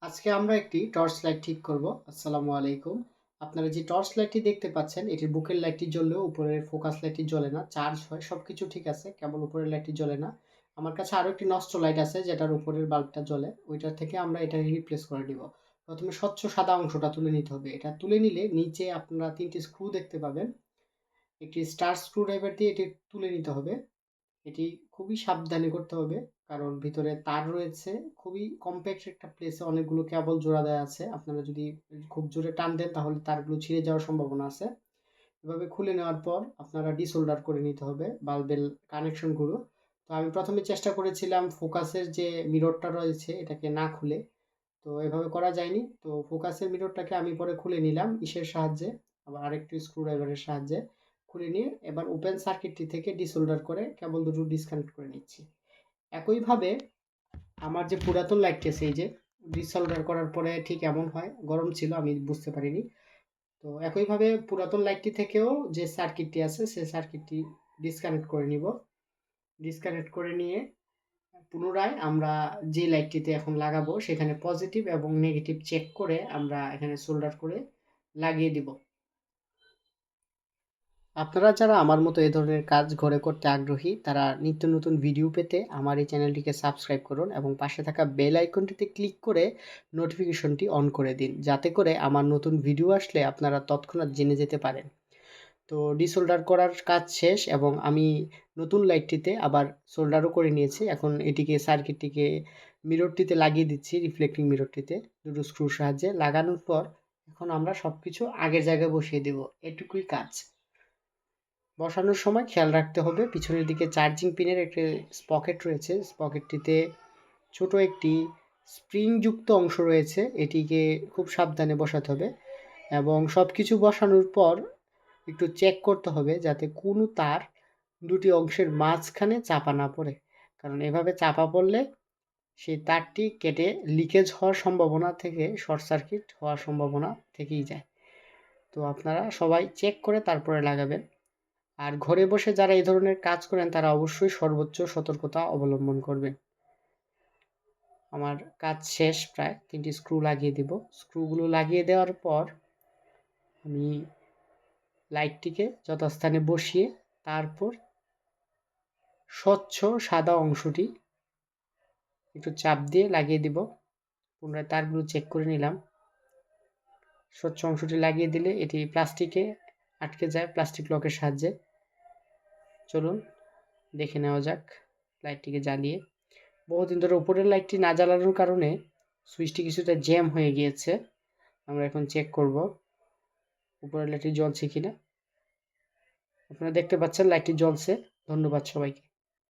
আজকে আমরা একটি টর্চ লাইট ঠিক করব। আসসালামু আলাইকুম। আপনারা যে টর্চ লাইটটি দেখতে পাচ্ছেন, এটির বুকের লাইটটি জ্বললেও উপরের ফোকাস লাইটটি জ্বলে না, চার্জ হয়, সবকিছু ঠিক আছে, কেবল উপরের লাইটটি জ্বলে না। আমার কাছে আরও একটি নষ্ট লাইট আছে যেটার উপরের বাল্বটা জ্বলে, ওইটার থেকে আমরা এটা রিপ্লেস করে নিব। প্রথমে স্বচ্ছ সাদা অংশটা তুলে নিতে হবে। এটা তুলে নিলে নিচে আপনারা তিনটি স্ক্রু দেখতে পাবেন। একটি স্টার স্ক্রু ড্রাইভার দিয়ে এটি তুলে নিতে হবে। এটি খুবই সাবধানে করতে হবে, কারণ ভিতরে তার রয়েছে। খুবই কম্প্যাক্ট একটা প্লেসে অনেকগুলো কেবল জোড়া দেওয়া আছে। আপনারা যদি খুব জোরে টান দেন তাহলে তারগুলো ছিঁড়ে যাওয়ার সম্ভাবনা আছে। এভাবে খুলে নেওয়ার পর আপনারা ডিসোল্ডার করে নিতে হবে বাল্বের কানেকশনগুলো। তো আমি প্রথমে চেষ্টা করেছিলাম ফোকাসের যে মিররটা রয়েছে এটাকে না খুলে, তো এভাবে করা যায়নি। তো ফোকাসের মিররটাকে আমি পরে খুলে নিলাম ইসের সাহায্যে, আবার আরেকটি স্ক্রুড্রাইভারের সাহায্যে খুলে নিয়ে এবার ওপেন সার্কিটটি থেকে ডিসোল্ডার করে কেবল দুটো ডিসকানেক্ট করে নিচ্ছি। একইভাবে আমার যে পুরাতন লাইটটি আছে, এই যে ডিসোল্ডার করার পরে ঠিক এমন হয়, গরম ছিল আমি বুঝতে পারিনি। তো একইভাবে পুরাতন লাইটটি থেকেও যে সার্কিটটি আছে সেই সার্কিটটি ডিসকানেক্ট করে নিব। ডিসকানেক্ট করে নিয়ে পুনরায় আমরা যে লাইটটিতে এখন লাগাবো সেখানে পজিটিভ এবং নেগেটিভ চেক করে আমরা এখানে সোল্ডার করে লাগিয়ে দিব। আপনারা যারা আমার মতো এই ধরনের কাজ ঘরে করতে আগ্রহী, তারা নিত্য নতুন ভিডিও পেতে আমার এই চ্যানেলটিকে সাবস্ক্রাইব করুন এবং পাশে থাকা বেল আইকনটিতে ক্লিক করে নোটিফিকেশনটি অন করে দিন, যাতে করে আমার নতুন ভিডিও আসলে আপনারা তৎক্ষণাৎ জেনে যেতে পারেন। তো ডিসোল্ডার করার কাজ শেষ এবং আমি নতুন লাইটটিতে আবার সোল্ডারও করে নিয়েছি। এখন এটিকে সার্কিটটিকে মিররটিতে লাগিয়ে দিচ্ছি, রিফ্লেক্টিং মিররটিতে দুটো স্ক্রুর সাহায্যে। লাগানোর পর এখন আমরা সব কিছু আগের জায়গায় বসিয়ে দেব, এটুকুই কাজ। বসানোর সময় খেয়াল রাখতে হবে পিছনের দিকে চার্জিং পিনের একটি স্পকেট রয়েছে, স্পকেটটিতে ছোট একটি স্প্রিংযুক্ত অংশ রয়েছে, এটিকে খুব সাবধানে বসাতে হবে এবং সব কিছু বসানোর পর একটু চেক করতে হবে যাতে কোনো তার দুটি অংশের মাঝখানে চাপা না পড়ে, কারণ এভাবে চাপা পড়লে সেই তারটি কেটে লিকেজ হওয়ার সম্ভাবনা থেকে শর্ট সার্কিট হওয়ার সম্ভাবনা থেকেই যায়। তো আপনারা সবাই চেক করে তারপরে লাগাবেন। আর ঘরে বসে যারা এই ধরনের কাজ করেন তারা অবশ্যই সর্বোচ্চ সতর্কতা অবলম্বন করবেন। আমার কাজ শেষ, প্রায় তিনটি স্ক্রু লাগিয়ে দিব। স্ক্রুগুলো লাগিয়ে দেওয়ার পর আমি লাইটটিকে যথাস্থানে বসিয়ে তারপর স্বচ্ছ সাদা অংশটি একটু চাপ দিয়ে লাগিয়ে দিব। পুনরায় তারগুলো চেক করে নিলাম। স্বচ্ছ অংশটি লাগিয়ে দিলে এটি প্লাস্টিকে আটকে যায় প্লাস্টিক লকের সাহায্যে। চলুন দেখে নেওয়া যাক লাইটটিকে জ্বালিয়ে। বহুদিন ধরে উপরের লাইটটি না জ্বালানোর কারণে সুইচটি কিছুটা জ্যাম হয়ে গিয়েছে। আমরা এখন চেক করব উপরের লাইটটি জ্বলছে কিনা। আপনারা দেখতে পাচ্ছেন লাইটটি জ্বলছে। ধন্যবাদ সবাইকে।